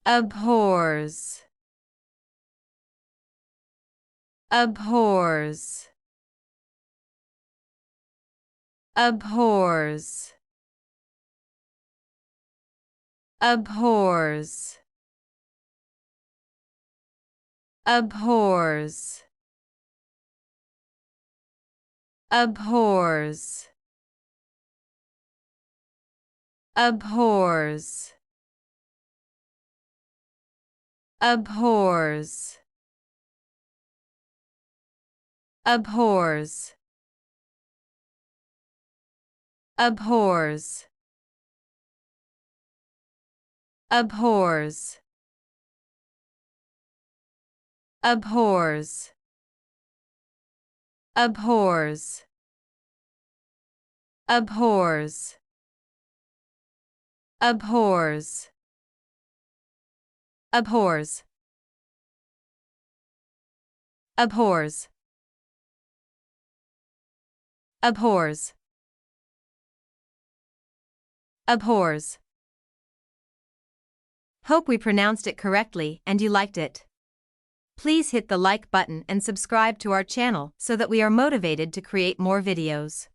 abhors, abhors, abhors, abhors, abhors, abhors, abhors, abhors, abhors, abhors, abhors, abhors, abhors, abhors, abhors, abhors, abhors, abhors, abhors. Hope we pronounced it correctly and you liked it. Please hit the like button and subscribe to our channel so that we are motivated to create more videos.